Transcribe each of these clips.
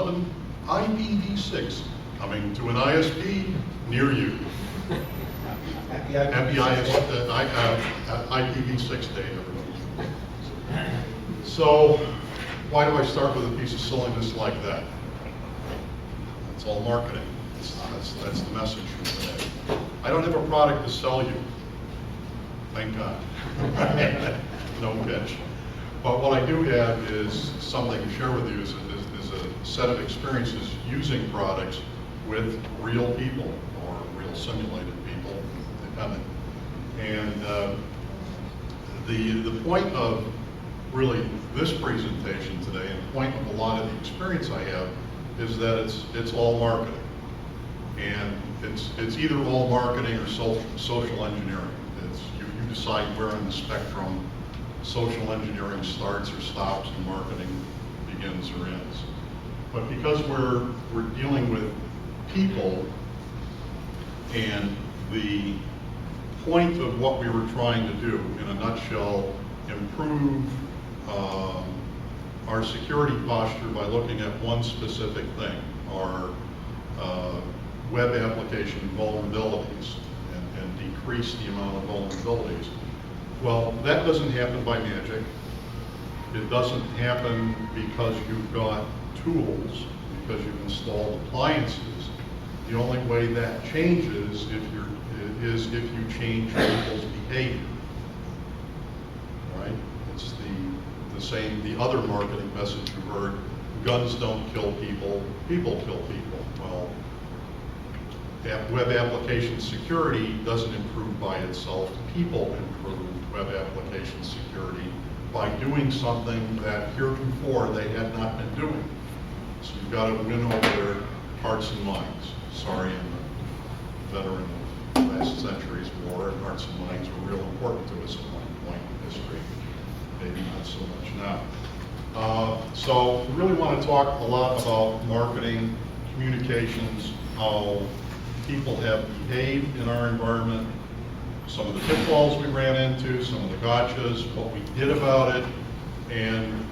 11 IPv6 coming to an ISP near you. Happy IPv6 day, everybody. So, why do I start with a piece of silliness like that? It's all marketing. That's the message from today. I don't have a product to sell you. Thank God. No pitch. But what I do have is something to share with you is a set of experiences using products with real people or real simulated people, depending. And the point of really this presentation today, and the point of a lot of the experience I have, is that it's all marketing. And it's either all marketing or social engineering. You decide where on the spectrum social engineering starts or stops and marketing begins or ends. But because we're dealing with people, and the point of what we were trying to do, in a nutshell, improve our security posture by looking at one specific thing, our web application vulnerabilities, and decrease the amount of vulnerabilities. Well, that doesn't happen by magic. It doesn't happen because you've got tools, because you've installed appliances. The only way that changes is if you change people's behavior. Right? It's the same, the other marketing message you heard, guns don't kill people, people kill people. Well, web application security doesn't improve by itself. People improve web application security by doing something that heretofore they had not been doing. So you've got to win over their hearts and minds. Sorry, I'm a veteran of last century's war, and hearts and minds were real important to us at one point in history. Maybe not so much now. So we really want to talk a lot about marketing, communications, how people have behaved in our environment, some of the pitfalls we ran into, some of the gotchas, what we did about it, and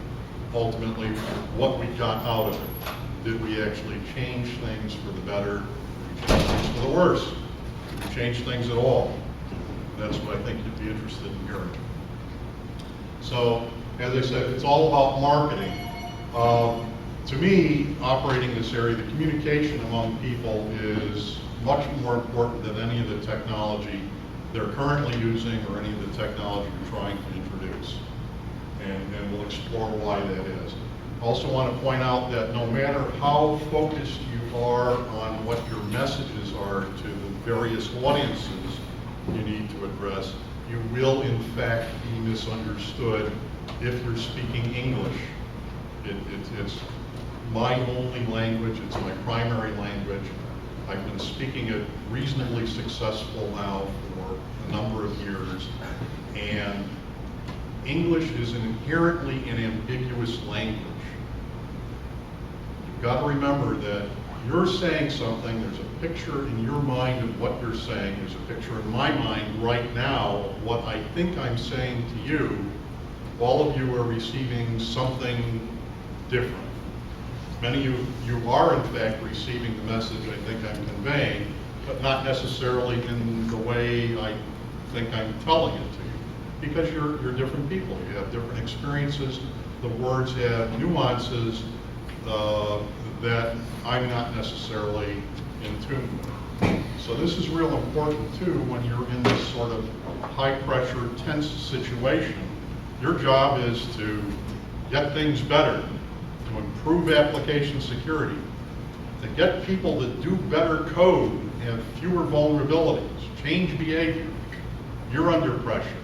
ultimately what we got out of it. Did we actually change things for the better? Did we change things for the worse? Did we change things at all? And that's what I think you'd be interested in hearing. So, as I said, it's all about marketing. To me, operating this area, the communication among people is much more important than any of the technology they're currently using or any of the technology we're trying to introduce. And we'll explore why that is. I also want to point out that no matter how focused you are on what your messages are to the various audiences you need to address, you will in fact be misunderstood if you're speaking English. It's my only language, it's my primary language. I've been speaking it reasonably successful now for a number of years, and English is inherently an ambiguous language. You've got to remember that you're saying something, there's a picture in your mind of what you're saying, there's a picture in my mind right now of what I think I'm saying to you. All of you are receiving something different. Many of you are in fact receiving the message I think I'm conveying, but not necessarily in the way I think I'm telling it to you, because you're different people. You have different experiences. The words have nuances that I'm not necessarily in tune with. So this is real important too when you're in this sort of high pressure, tense situation. Your job is to get things better, to improve application security, to get people to do better code, have fewer vulnerabilities, change behavior. You're under pressure.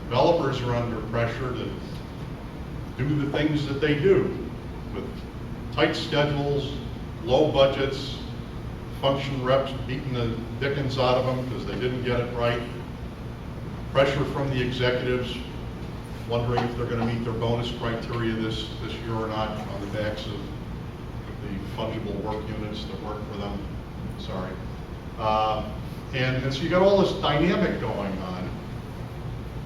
Developers are under pressure to do the things that they do with tight schedules, low budgets, function reps beating the dickens out of them because they didn't get it right, pressure from the executives wondering if they're going to meet their bonus criteria this year or not on the backs of the fungible work units that work for them. Sorry. And so you got all this dynamic going on,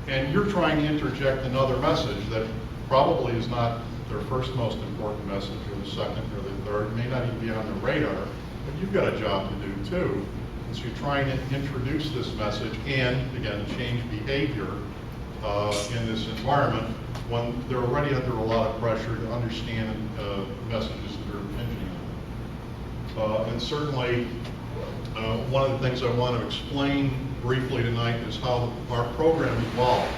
and you're trying to interject another message that probably is not their first most important message, or the second, or the third, may not even be on the radar, but you've got a job to do too. And so you're trying to introduce this message and, again, change behavior in this environment when they're already under a lot of pressure to understand messages that are impinging on them. And certainly, one of the things I want to explain briefly tonight is how our program evolved.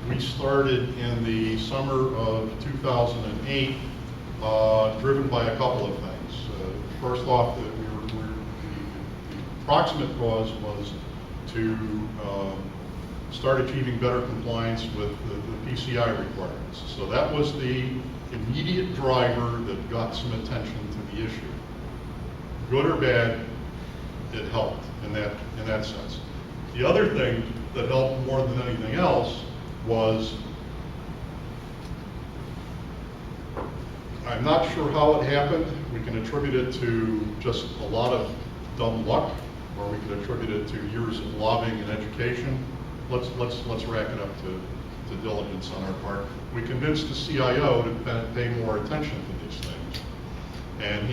We started in the summer of 2008, driven by a couple of things. First off, the approximate cause was to start achieving better compliance with the PCI requirements. So that was the immediate driver that got some attention to the issue. Good or bad, it helped in that sense. The other thing that helped more than anything else was, I'm not sure how it happened. We can attribute it to just a lot of dumb luck, or we can attribute it to years of lobbying and education. Let's rack it up to diligence on our part. We convinced the CIO to pay more attention to these things, and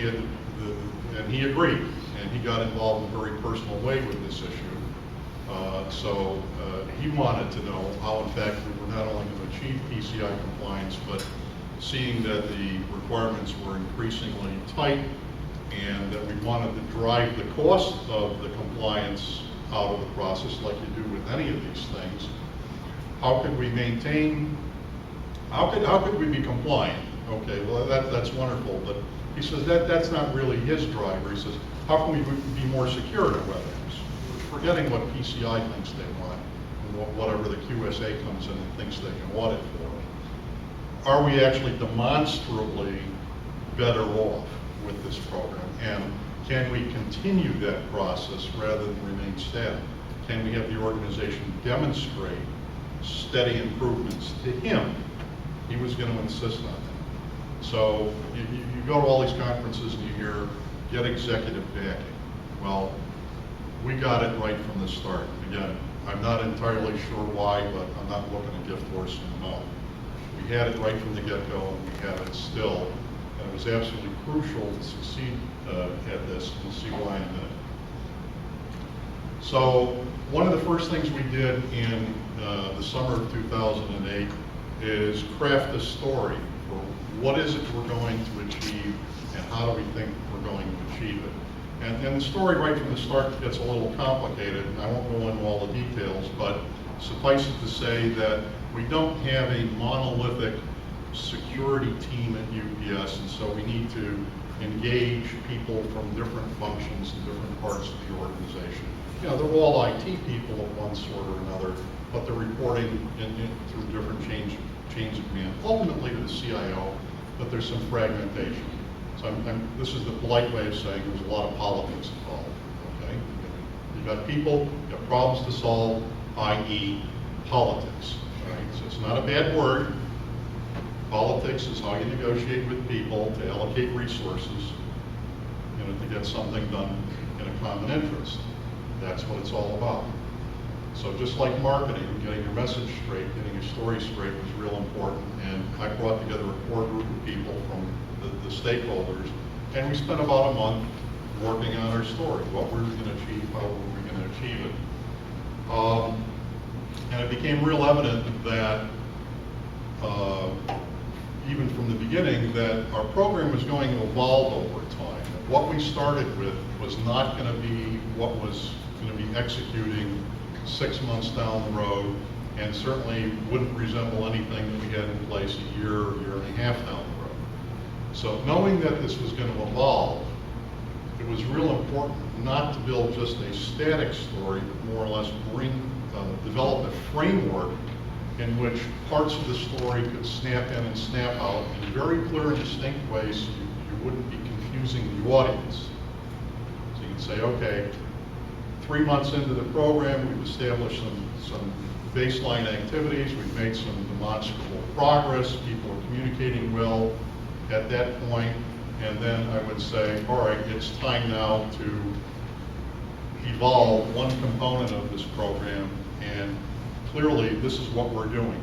he agreed, and he got involved in a very personal way with this issue. So he wanted to know how, in fact, we were not only going to achieve PCI compliance, but seeing that the requirements were increasingly tight, and that we wanted to drive the cost of the compliance out of the process, like you do with any of these things. How could we maintain? How could we be compliant? Okay, well that's wonderful, but he says that's not really his driver. He says, how can we be more secure in our webinars? Forgetting what PCI thinks they want, and whatever the QSA comes in and thinks they can audit for. Are we actually demonstrably better off with this program? And can we continue that process rather than remain static? Can we have the organization demonstrate steady improvements to him? He was going to insist on that. So you go to all these conferences and you hear, get executive backing. Well, we got it right from the start. Again, I'm not entirely sure why, but I'm not looking a gift horse in the mouth. We had it right from the get-go, and we have it still. And it was absolutely crucial to succeed at this. We'll see why in a minute. So one of the first things we did in the summer of 2008 is craft a story for what is it we're going to achieve and how do we think we're going to achieve it. And the story right from the start gets a little complicated, and I won't go into all the details, but suffice it to say that we don't have a monolithic security team at UPS, and so we need to engage people from different functions and different parts of the organization. You know, they're all IT people of one sort or another, but they're reporting through different chains of command, ultimately to the CIO, but there's some fragmentation. So this is the polite way of saying there's a lot of politics involved, okay? You've got people, you've got problems to solve, i.e. politics, right? So it's not a bad word. Politics is how you negotiate with people to allocate resources, you know, to get something done in a common interest. That's what it's all about. So just like marketing, getting your message straight, getting your story straight was real important, and I brought together a core group of people from the stakeholders, and we spent about a month working on our story, what we were going to achieve, how we were going to achieve it. And it became real evident that even from the beginning that our program was going to evolve over time. What we started with was not going to be what was going to be executing 6 months down the road, and certainly wouldn't resemble anything that we had in place a year and a half down the road. So knowing that this was going to evolve, it was real important not to build just a static story, but more or less develop a framework in which parts of the story could snap in and snap out in very clear and distinct ways so you wouldn't be confusing the audience. So you can say, okay, 3 months into the program, we've established some baseline activities, we've made some demonstrable progress, people are communicating well at that point, and then I would say, all right, it's time now to evolve one component of this program, and clearly this is what we're doing.